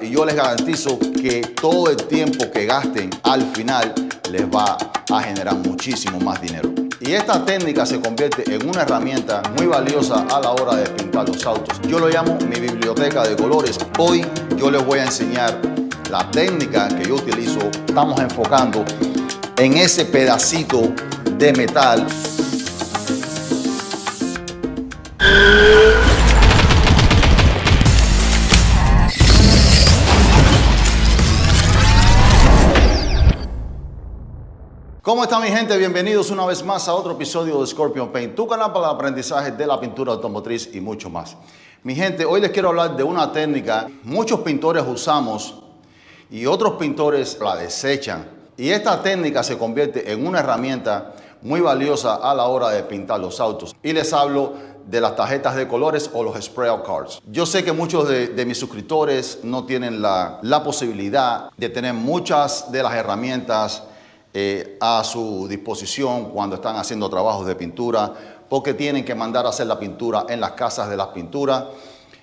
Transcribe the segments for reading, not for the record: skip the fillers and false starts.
y yo les garantizo que todo el tiempo que gasten al final les va a generar muchísimo más dinero. Y esta técnica se convierte en una herramienta muy valiosa a la hora de pintar los autos. Yo lo llamo mi biblioteca de colores. Hoy yo les voy a enseñar la técnica que yo utilizo. Estamos enfocando en ese pedacito de metal. ¿Cómo está mi gente? Bienvenidos una vez más a otro episodio de Scorpion Paint, tu canal para el aprendizaje de la pintura automotriz y mucho más. Mi gente, hoy les quiero hablar de una técnica que muchos pintores usamos y otros pintores la desechan. Y esta técnica se convierte en una herramienta muy valiosa a la hora de pintar los autos. Y les hablo de las tarjetas de colores o los spray out cards. Yo sé que muchos de mis suscriptores no tienen la posibilidad de tener muchas de las herramientas a su disposición cuando están haciendo trabajos de pintura, porque tienen que mandar a hacer la pintura en las casas de las pinturas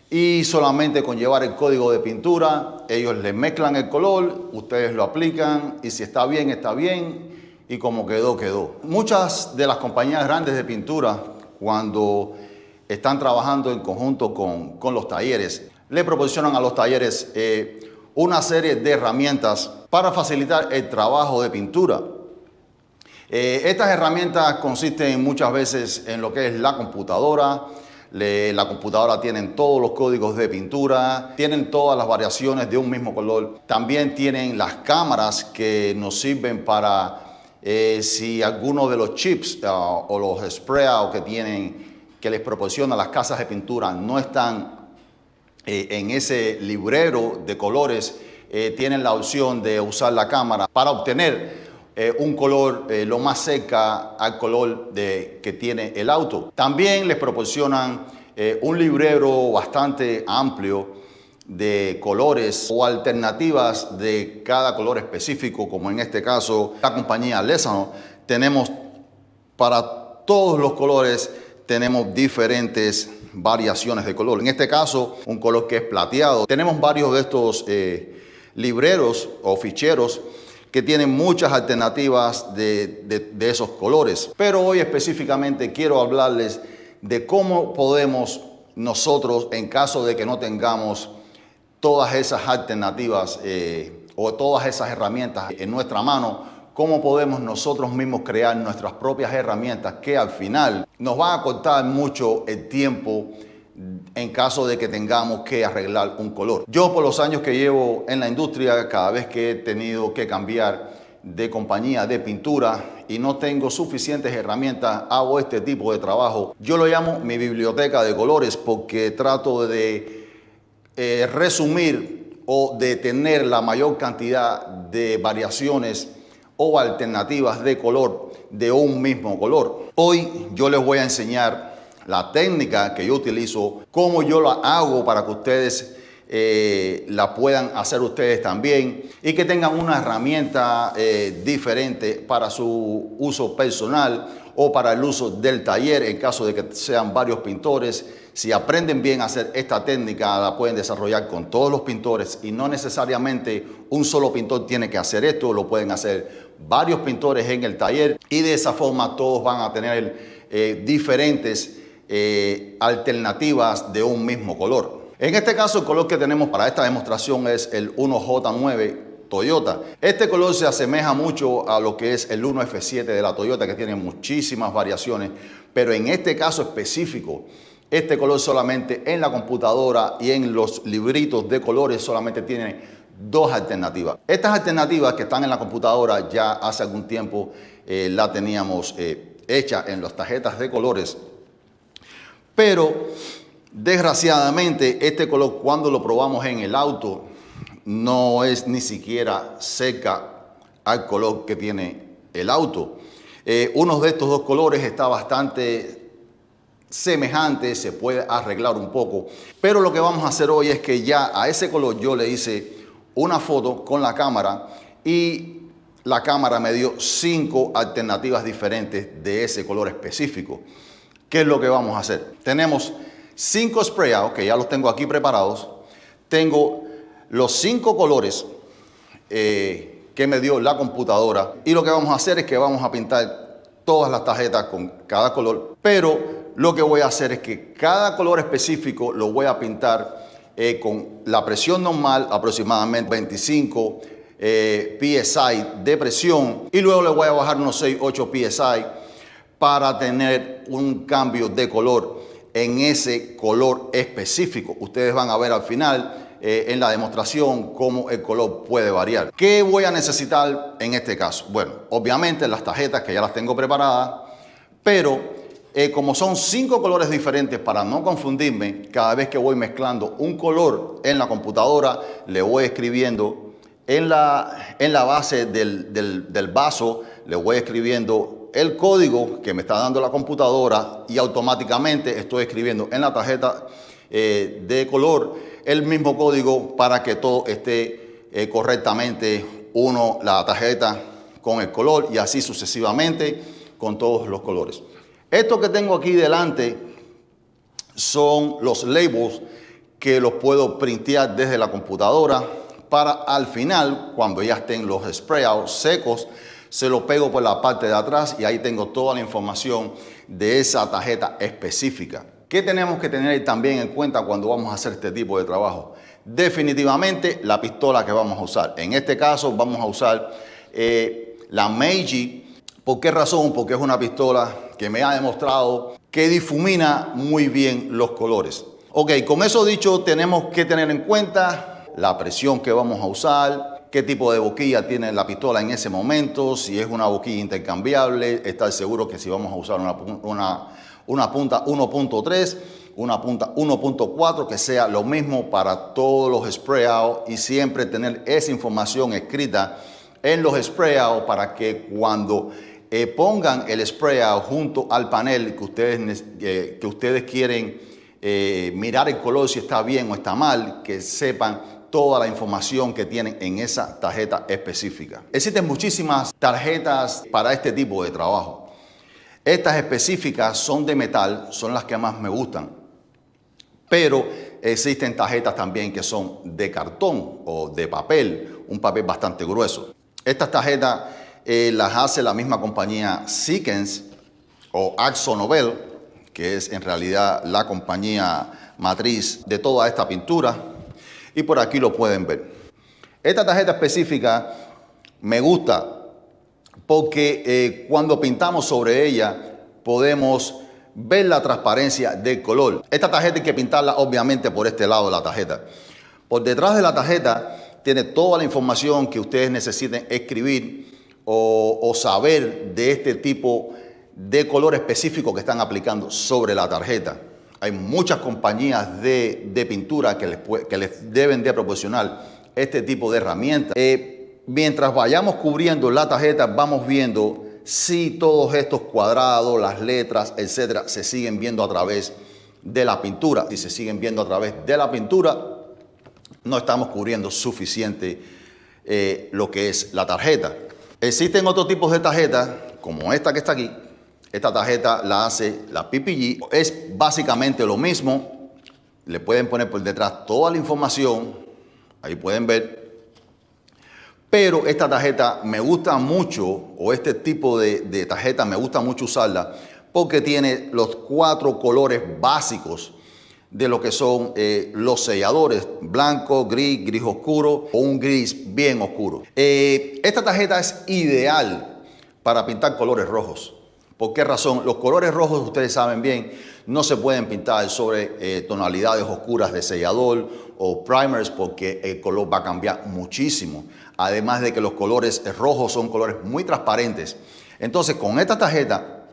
y solamente con llevar el código de pintura ellos le mezclan el color, ustedes lo aplican y si está bien y como quedó, quedó. Muchas de las compañías grandes de pintura, cuando están trabajando en conjunto con los talleres, le proporcionan a los talleres una serie de herramientas para facilitar el trabajo de pintura. Estas herramientas consisten muchas veces en lo que es la computadora. La computadora tiene todos los códigos de pintura, tienen todas las variaciones de un mismo color. También tienen las cámaras que nos sirven para si alguno de los chips o los spray out que les proporcionan las casas de pintura no están en ese librero de colores, tienen la opción de usar la cámara para obtener un color lo más cerca al color que tiene el auto. También les proporcionan un librero bastante amplio de colores o alternativas de cada color específico, como en este caso la compañía Lesano. Tenemos para todos los colores, tenemos diferentes variaciones de color. En este caso, un color que es plateado. Tenemos varios de estos libreros o ficheros que tienen muchas alternativas de esos colores. Pero hoy específicamente quiero hablarles de cómo podemos nosotros, en caso de que no tengamos todas esas alternativas o todas esas herramientas en nuestra mano, cómo podemos nosotros mismos crear nuestras propias herramientas que al final nos van a cortar mucho el tiempo en caso de que tengamos que arreglar un color. Yo, por los años que llevo en la industria, cada vez que he tenido que cambiar de compañía de pintura y no tengo suficientes herramientas, hago este tipo de trabajo. Yo lo llamo mi biblioteca de colores porque trato de resumir o de tener la mayor cantidad de variaciones o alternativas de color de un mismo color. Hoy yo les voy a enseñar la técnica que yo utilizo, cómo yo la hago para que ustedes la puedan hacer ustedes también y que tengan una herramienta diferente para su uso personal o para el uso del taller en caso de que sean varios pintores. Si aprenden bien a hacer esta técnica, la pueden desarrollar con todos los pintores y no necesariamente un solo pintor tiene que hacer esto, lo pueden hacer varios pintores en el taller y de esa forma todos van a tener diferentes alternativas de un mismo color. En este caso, el color que tenemos para esta demostración es el 1J9 Toyota. Este color se asemeja mucho a lo que es el 1F7 de la Toyota, que tiene muchísimas variaciones, pero en este caso específico, este color solamente en la computadora y en los libritos de colores solamente tiene dos alternativas. Estas alternativas que están en la computadora ya hace algún tiempo la teníamos hecha en las tarjetas de colores, pero desgraciadamente este color cuando lo probamos en el auto no es ni siquiera cerca al color que tiene el auto. Uno de estos dos colores está bastante semejante, se puede arreglar un poco, pero lo que vamos a hacer hoy es que ya a ese color yo le hice una foto con la cámara y la cámara me dio 5 alternativas diferentes de ese color específico. ¿Qué es lo que vamos a hacer? Tenemos 5 spray out que ya los tengo aquí preparados. Tengo los 5 colores que me dio la computadora, y lo que vamos a hacer es que vamos a pintar todas las tarjetas con cada color, pero lo que voy a hacer es que cada color específico lo voy a pintar con la presión normal, aproximadamente 25 PSI de presión, y luego le voy a bajar unos 6-8 PSI para tener un cambio de color en ese color específico. Ustedes van a ver al final en la demostración cómo el color puede variar. ¿Qué voy a necesitar en este caso? Bueno, obviamente las tarjetas que ya las tengo preparadas, pero como son 5 colores diferentes, para no confundirme, cada vez que voy mezclando un color en la computadora, le voy escribiendo en la base del vaso, le voy escribiendo el código que me está dando la computadora, y automáticamente estoy escribiendo en la tarjeta de color el mismo código para que todo esté correctamente, la tarjeta con el color, y así sucesivamente con todos los colores. Esto que tengo aquí delante son los labels que los puedo printear desde la computadora, para al final, cuando ya estén los sprayouts secos, se lo pego por la parte de atrás y ahí tengo toda la información de esa tarjeta específica. ¿Qué tenemos que tener también en cuenta cuando vamos a hacer este tipo de trabajo? Definitivamente la pistola que vamos a usar. En este caso vamos a usar la Meiji. ¿Por qué razón? Porque es una pistola que me ha demostrado que difumina muy bien los colores. Ok, con eso dicho, tenemos que tener en cuenta la presión que vamos a usar, qué tipo de boquilla tiene la pistola en ese momento, si es una boquilla intercambiable, estar seguro que si vamos a usar una punta 1.3, una punta 1.4, que sea lo mismo para todos los sprayouts, y siempre tener esa información escrita en los sprayouts para que cuando pongan el sprayout junto al panel que ustedes quieren mirar el color, si está bien o está mal, que sepan toda la información que tienen en esa tarjeta específica. Existen muchísimas tarjetas para este tipo de trabajo. Estas específicas son de metal, son las que más me gustan, pero existen tarjetas también que son de cartón o de papel, un papel bastante grueso. Estas tarjetas las hace la misma compañía Seekens o AkzoNobel, que es en realidad la compañía matriz de toda esta pintura, y por aquí lo pueden ver. Esta tarjeta específica me gusta porque cuando pintamos sobre ella podemos ver la transparencia del color. Esta tarjeta hay que pintarla obviamente por este lado de la tarjeta. Por detrás de la tarjeta tiene toda la información que ustedes necesiten escribir o saber de este tipo de color específico que están aplicando sobre la tarjeta. Hay muchas compañías de pintura que les deben de proporcionar este tipo de herramientas. Mientras vayamos cubriendo la tarjeta, vamos viendo si todos estos cuadrados, las letras, etcétera, se siguen viendo a través de la pintura. Si se siguen viendo a través de la pintura, no estamos cubriendo suficiente lo que es la tarjeta. Existen otros tipos de tarjetas, como esta que está aquí. Esta tarjeta la hace la PPG. Es básicamente lo mismo. Le pueden poner por detrás toda la información. Ahí pueden ver. Pero esta tarjeta me gusta mucho, o este tipo de tarjeta me gusta mucho usarla, porque tiene los 4 colores básicos de lo que son los selladores: blanco, gris oscuro o un gris bien oscuro. Esta tarjeta es ideal para pintar colores rojos. ¿Por qué razón? Los colores rojos, ustedes saben bien, no se pueden pintar sobre tonalidades oscuras de sellador o primers, porque el color va a cambiar muchísimo. Además de que los colores rojos son colores muy transparentes. Entonces, con esta tarjeta,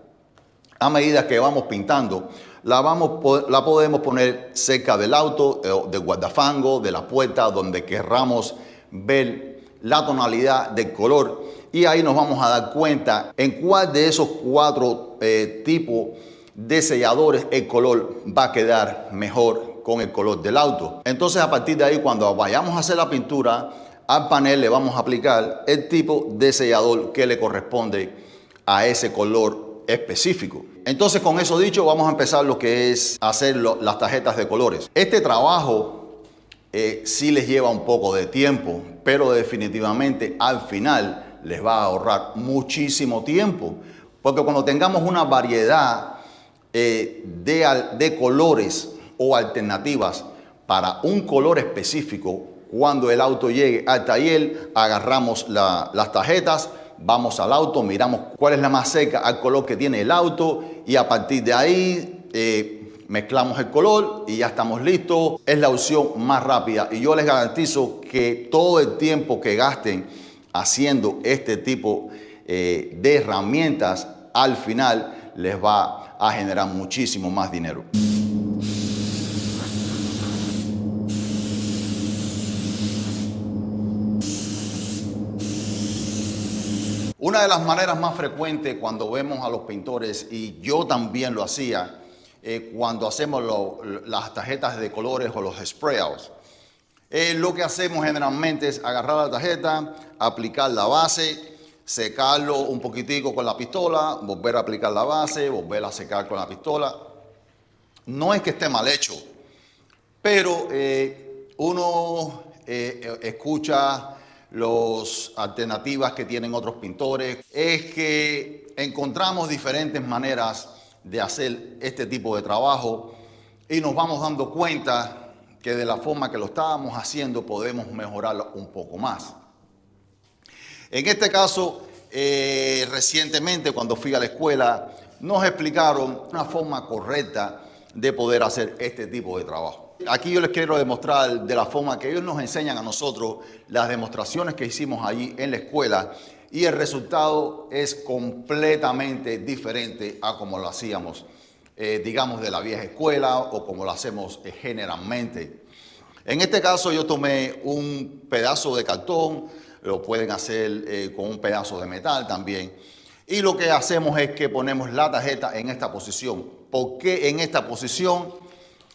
a medida que vamos pintando, la podemos poner cerca del auto, del guardafango, de la puerta, donde querramos ver la tonalidad del color. Y ahí nos vamos a dar cuenta en cuál de esos 4 tipos de selladores el color va a quedar mejor con el color del auto. Entonces, a partir de ahí, cuando vayamos a hacer la pintura, al panel le vamos a aplicar el tipo de sellador que le corresponde a ese color específico. Entonces, con eso dicho, vamos a empezar lo que es hacer las tarjetas de colores. Este trabajo sí les lleva un poco de tiempo, pero definitivamente al final les va a ahorrar muchísimo tiempo. Porque cuando tengamos una variedad de colores o alternativas para un color específico, cuando el auto llegue al taller, agarramos las tarjetas, vamos al auto, miramos cuál es la más cerca al color que tiene el auto y a partir de ahí mezclamos el color y ya estamos listos. Es la opción más rápida y yo les garantizo que todo el tiempo que gasten haciendo este tipo de herramientas, al final les va a generar muchísimo más dinero. Una de las maneras más frecuentes cuando vemos a los pintores, y yo también lo hacía, cuando hacemos las tarjetas de colores o los spray outs, lo que hacemos generalmente es agarrar la tarjeta, aplicar la base, secarlo un poquitico con la pistola, volver a aplicar la base, volver a secar con la pistola. No es que esté mal hecho, pero uno escucha las alternativas que tienen otros pintores. Es que encontramos diferentes maneras de hacer este tipo de trabajo y nos vamos dando cuenta que de la forma que lo estábamos haciendo podemos mejorarlo un poco más. En este caso, recientemente cuando fui a la escuela, nos explicaron una forma correcta de poder hacer este tipo de trabajo. Aquí yo les quiero demostrar de la forma que ellos nos enseñan a nosotros, las demostraciones que hicimos allí en la escuela, y el resultado es completamente diferente a como lo hacíamos, digamos, de la vieja escuela o como lo hacemos generalmente. En este caso yo tomé un pedazo de cartón, lo pueden hacer con un pedazo de metal también. Y lo que hacemos es que ponemos la tarjeta en esta posición. ¿Por qué en esta posición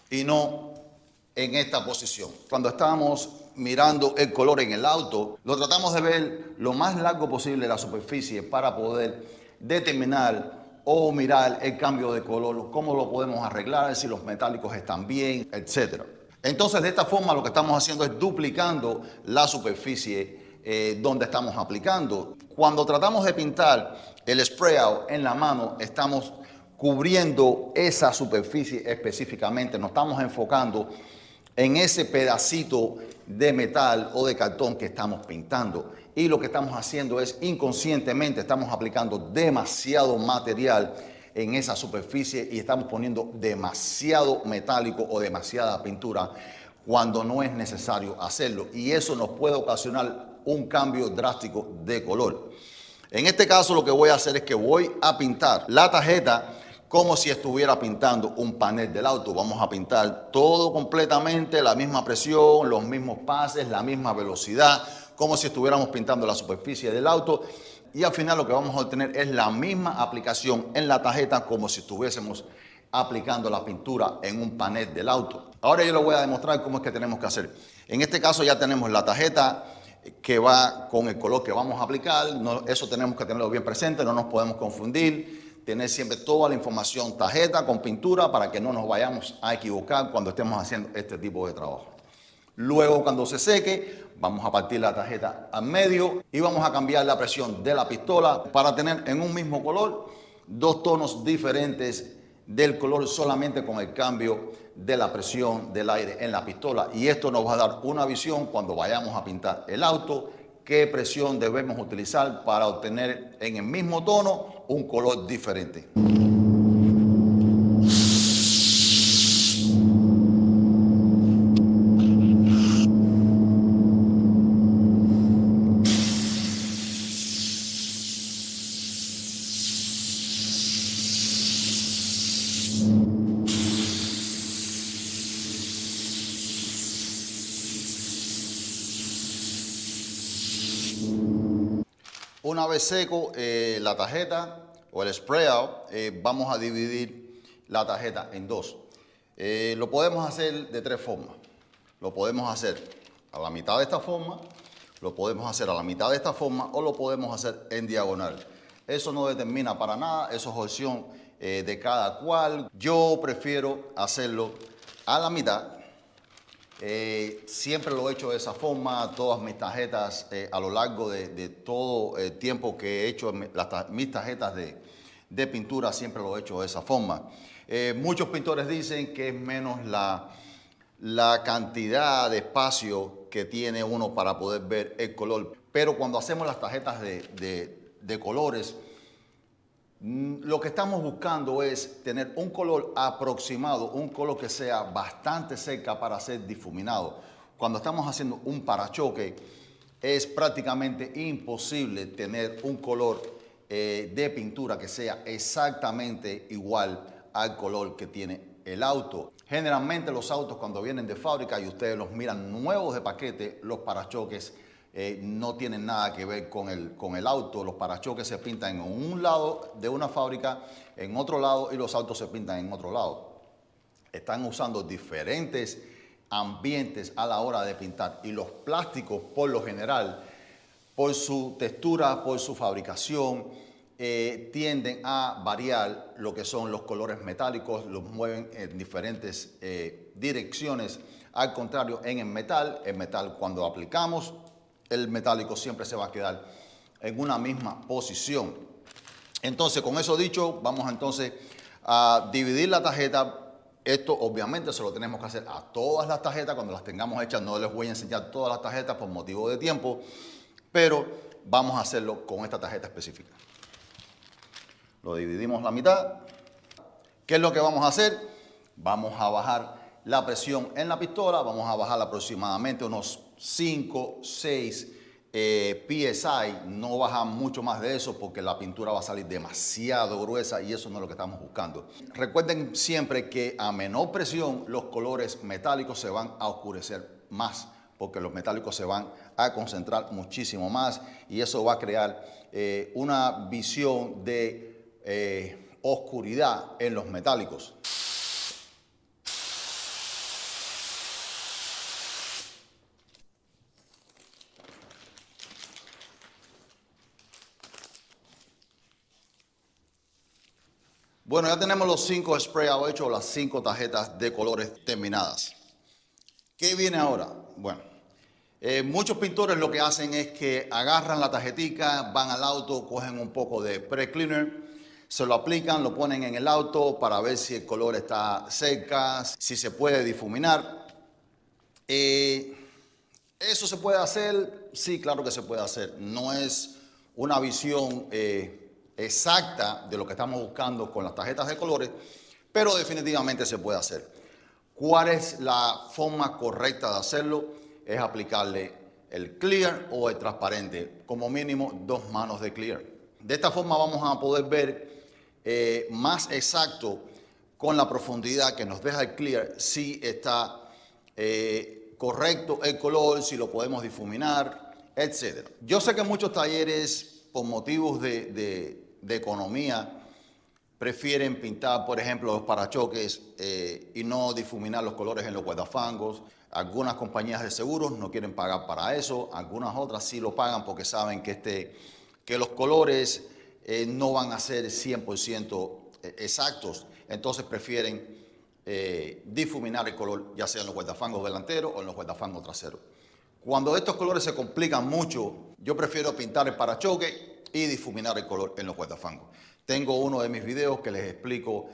y no en esta posición? Cuando estábamos mirando el color en el auto, lo tratamos de ver lo más largo posible la superficie para poder determinar o mirar el cambio de color, cómo lo podemos arreglar, si los metálicos están bien, etcétera. Entonces, de esta forma lo que estamos haciendo es duplicando la superficie donde estamos aplicando. Cuando tratamos de pintar el spray out en la mano, estamos cubriendo esa superficie específicamente, nos estamos enfocando en ese pedacito de metal o de cartón que estamos pintando. Y lo que estamos haciendo es inconscientemente estamos aplicando demasiado material en esa superficie y estamos poniendo demasiado metálico o demasiada pintura cuando no es necesario hacerlo. Y eso nos puede ocasionar un cambio drástico de color. En este caso lo que voy a hacer es que voy a pintar la tarjeta como si estuviera pintando un panel del auto. Vamos a pintar todo completamente, la misma presión, los mismos pases, la misma velocidad, como si estuviéramos pintando la superficie del auto. Y al final lo que vamos a obtener es la misma aplicación en la tarjeta como si estuviésemos aplicando la pintura en un panel del auto. Ahora yo les voy a demostrar cómo es que tenemos que hacer. En este caso ya tenemos la tarjeta que va con el color que vamos a aplicar. Eso tenemos que tenerlo bien presente, no nos podemos confundir. Tener siempre toda la información, tarjeta con pintura, para que no nos vayamos a equivocar cuando estemos haciendo este tipo de trabajo. Luego, cuando se seque, vamos a partir la tarjeta al medio y vamos a cambiar la presión de la pistola para tener en un mismo color dos tonos diferentes del color solamente con el cambio de la presión del aire en la pistola. Y esto nos va a dar una visión cuando vayamos a pintar el auto, qué presión debemos utilizar para obtener en el mismo tono un color diferente. Una vez seco la tarjeta o el spray out, vamos a dividir la tarjeta en dos. Lo podemos hacer de tres formas. Lo podemos hacer a la mitad de esta forma, lo podemos hacer a la mitad de esta forma o lo podemos hacer en diagonal. Eso no determina para nada, eso es opción de cada cual. Yo prefiero hacerlo a la mitad Siempre lo he hecho de esa forma. Todas mis tarjetas, a lo largo de todo el tiempo que he hecho mis tarjetas de pintura, siempre lo he hecho de esa forma. Muchos pintores dicen que es menos la cantidad de espacio que tiene uno para poder ver el color. Pero cuando hacemos las tarjetas de colores, lo que estamos buscando es tener un color aproximado, un color que sea bastante cerca para ser difuminado. Cuando estamos haciendo un parachoque, es prácticamente imposible tener un color de pintura que sea exactamente igual al color que tiene el auto. Generalmente los autos, cuando vienen de fábrica y ustedes los miran nuevos de paquete, los parachoques no tienen nada que ver con el auto. Los parachoques se pintan en un lado de una fábrica, en otro lado, y los autos se pintan en otro lado. Están usando diferentes ambientes a la hora de pintar, y los plásticos, por lo general, por su textura, por su fabricación, tienden a variar lo que son los colores metálicos, los mueven en diferentes direcciones. Al contrario, en el metal cuando aplicamos el metálico siempre se va a quedar en una misma posición. Entonces, con eso dicho, vamos entonces a dividir la tarjeta. Esto obviamente se lo tenemos que hacer a todas las tarjetas cuando las tengamos hechas. No les voy a enseñar todas las tarjetas por motivo de tiempo, pero vamos a hacerlo con esta tarjeta específica. Lo dividimos la mitad. ¿Qué es lo que vamos a hacer? Vamos a bajar la presión en la pistola. Vamos a bajar aproximadamente unos 5, 6 PSI. No baja mucho más de eso porque la pintura va a salir demasiado gruesa y eso no es lo que estamos buscando. Recuerden siempre que a menor presión los colores metálicos se van a oscurecer más, porque los metálicos se van a concentrar muchísimo más y eso va a crear una visión de oscuridad en los metálicos. Bueno, ya tenemos los 5 sprayados hechos, las 5 tarjetas de colores terminadas. ¿Qué viene ahora? Bueno, muchos pintores lo que hacen es que agarran la tarjetica, van al auto, cogen un poco de pre-cleaner, se lo aplican, lo ponen en el auto para ver si el color está cerca, si se puede difuminar. ¿Eso se puede hacer? Sí, claro que se puede hacer. No es una visión exacta de lo que estamos buscando con las tarjetas de colores, pero definitivamente se puede hacer. ¿Cuál es la forma correcta de hacerlo? Es aplicarle el clear o el transparente, como mínimo 2 manos de clear. De esta forma vamos a poder ver más exacto con la profundidad que nos deja el clear si está correcto el color, si lo podemos difuminar, etc. Yo sé que muchos talleres, por motivos de economía, prefieren pintar, por ejemplo, los parachoques y no difuminar los colores en los guardafangos. Algunas compañías de seguros no quieren pagar para eso, algunas otras sí lo pagan porque saben que los colores no van a ser 100% exactos, entonces prefieren difuminar el color, ya sea en los guardafangos delanteros o en los guardafangos traseros. Cuando estos colores se complican mucho, yo prefiero pintar el parachoque y difuminar el color en los guardafangos. Tengo uno de mis videos que les explico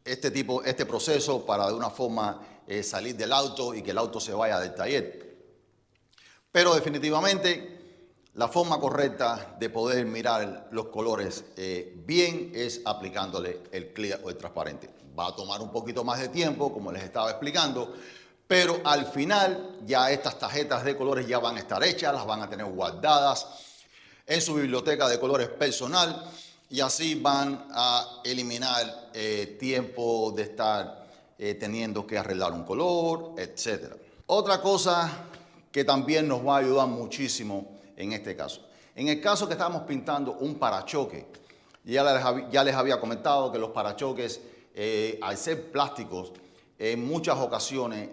este proceso para de una forma salir del auto y que el auto se vaya del taller. Pero definitivamente la forma correcta de poder mirar los colores bien es aplicándole el clear o el transparente. Va a tomar un poquito más de tiempo, como les estaba explicando, pero al final ya estas tarjetas de colores ya van a estar hechas, las van a tener guardadas en su biblioteca de colores personal y así van a eliminar tiempo de estar teniendo que arreglar un color, etc. Otra cosa que también nos va a ayudar muchísimo en este caso. En el caso que estamos pintando un parachoque, ya les había comentado que los parachoques, al ser plásticos, en muchas ocasiones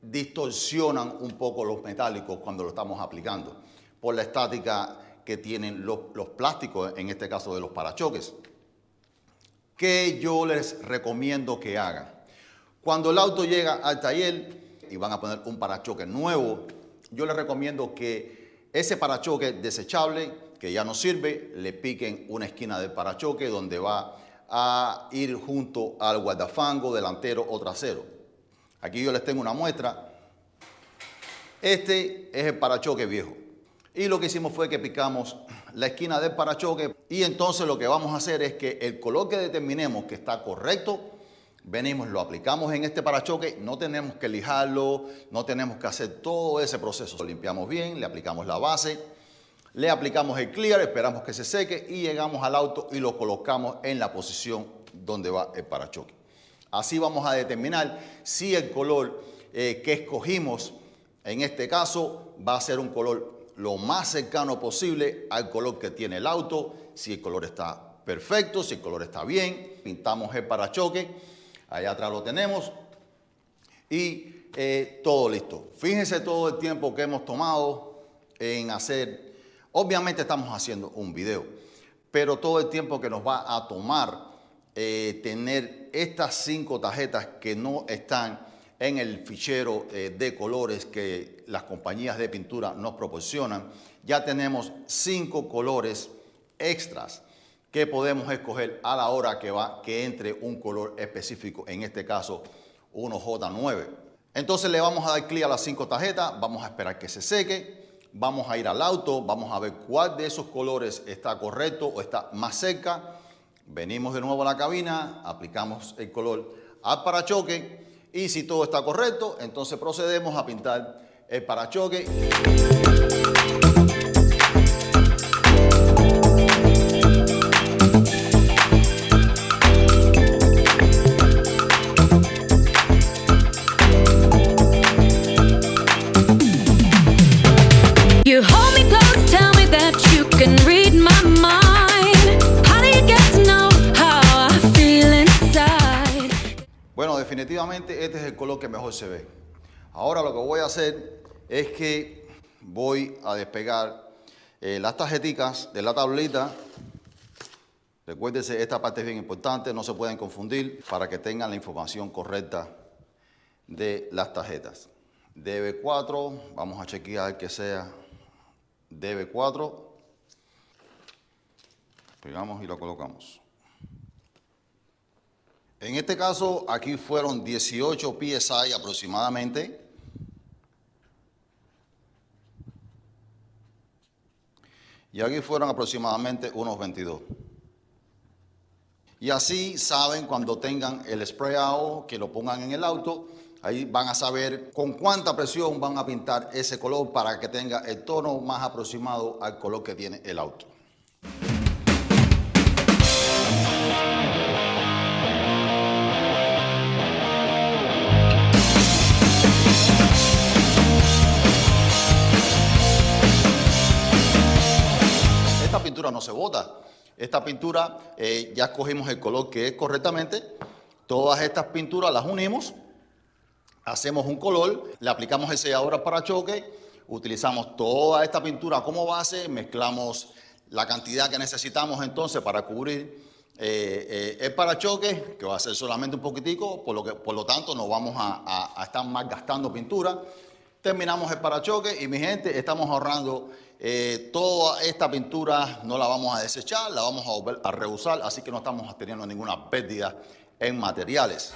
distorsionan un poco los metálicos cuando lo estamos aplicando, por la estática que tienen los plásticos, en este caso de los parachoques. ¿Qué yo les recomiendo que hagan? Cuando el auto llega al taller y van a poner un parachoque nuevo, yo les recomiendo que ese parachoque desechable que ya no sirve, le piquen una esquina del parachoque donde va a ir junto al guardafango delantero o trasero. Aquí yo les tengo una muestra. Este es el parachoque viejo. Y lo que hicimos fue que picamos la esquina del parachoque y entonces lo que vamos a hacer es que el color que determinemos que está correcto, venimos, lo aplicamos en este parachoque, no tenemos que lijarlo, no tenemos que hacer todo ese proceso. Lo limpiamos bien, le aplicamos la base, le aplicamos el clear, esperamos que se seque y llegamos al auto y lo colocamos en la posición donde va el parachoque. Así vamos a determinar si el color que escogimos en este caso va a ser un color lo más cercano posible al color que tiene el auto, si el color está perfecto, si el color está bien. Pintamos el parachoque, allá atrás lo tenemos y todo listo. Fíjense todo el tiempo que hemos tomado en hacer, obviamente estamos haciendo un video, pero todo el tiempo que nos va a tomar tener estas 5 tarjetas que no están en el fichero de colores que las compañías de pintura nos proporcionan. Ya tenemos 5 colores extras que podemos escoger a la hora que entre un color específico, en este caso uno J9. Entonces le vamos a dar clic a las 5 tarjetas, vamos a esperar que se seque, vamos a ir al auto, vamos a ver cuál de esos colores está correcto o está más cerca. Venimos de nuevo a la cabina, aplicamos el color al parachoque y si todo está correcto, entonces procedemos a pintar el parachoque. You hold me close, tell me that you can read my mind. How do you get to know how I feel inside? Bueno, definitivamente este es el color que mejor se ve. Ahora lo que voy a hacer es que voy a despegar las tarjeticas de la tablita. Recuérdense, esta parte es bien importante, no se pueden confundir para que tengan la información correcta de las tarjetas. DB4, vamos a chequear que sea DB4. Pegamos y lo colocamos. En este caso, aquí fueron 18 PSI aproximadamente. Y aquí fueron aproximadamente unos 22. Y así saben cuando tengan el sprayado, que lo pongan en el auto, ahí van a saber con cuánta presión van a pintar ese color para que tenga el tono más aproximado al color que tiene el auto. Esta pintura no se bota. Esta pintura ya escogimos el color que es correctamente. Todas estas pinturas las unimos, hacemos un color, le aplicamos el sellador al parachoque, utilizamos toda esta pintura como base, mezclamos la cantidad que necesitamos entonces para cubrir el parachoque, que va a ser solamente un poquitico, por lo tanto no vamos a estar más gastando pintura. Terminamos el parachoque y mi gente, estamos ahorrando toda esta pintura, no la vamos a desechar, la vamos a volver a reusar, así que no estamos teniendo ninguna pérdida en materiales.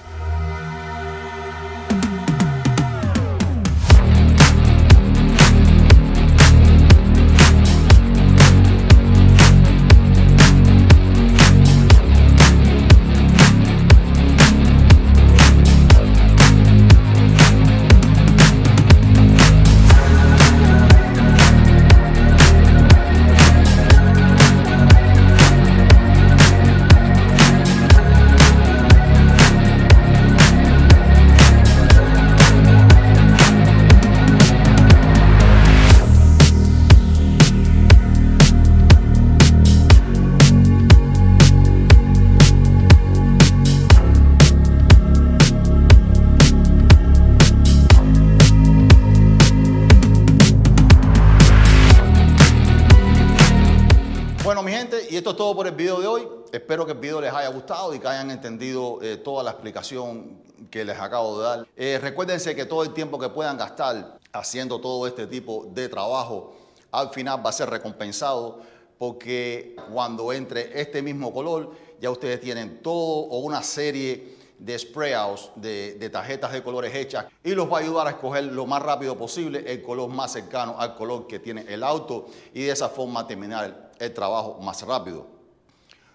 Bueno, mi gente, y esto es todo por el video de hoy. Espero que el video les haya gustado y que hayan entendido toda la explicación que les acabo de dar. Recuérdense que todo el tiempo que puedan gastar haciendo todo este tipo de trabajo, al final va a ser recompensado, porque cuando entre este mismo color, ya ustedes tienen todo o una serie de sprayouts, de tarjetas de colores hechas, y los va a ayudar a escoger lo más rápido posible el color más cercano al color que tiene el auto, y de esa forma terminar el trabajo más rápido.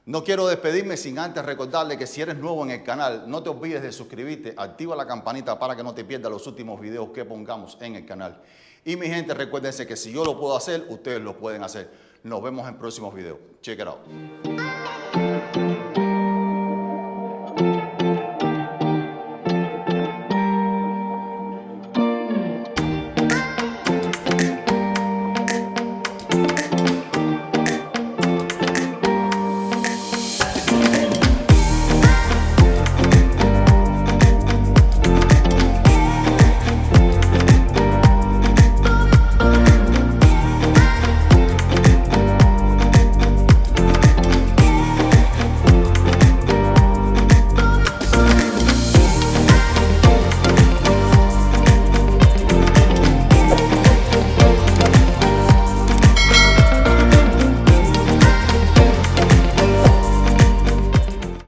No quiero despedirme sin antes recordarle que si eres nuevo en el canal, no te olvides de suscribirte, activa la campanita para que no te pierdas los últimos videos que pongamos en el canal. Y mi gente, recuérdense que si yo lo puedo hacer, ustedes lo pueden hacer. Nos vemos en próximos videos. Check it out.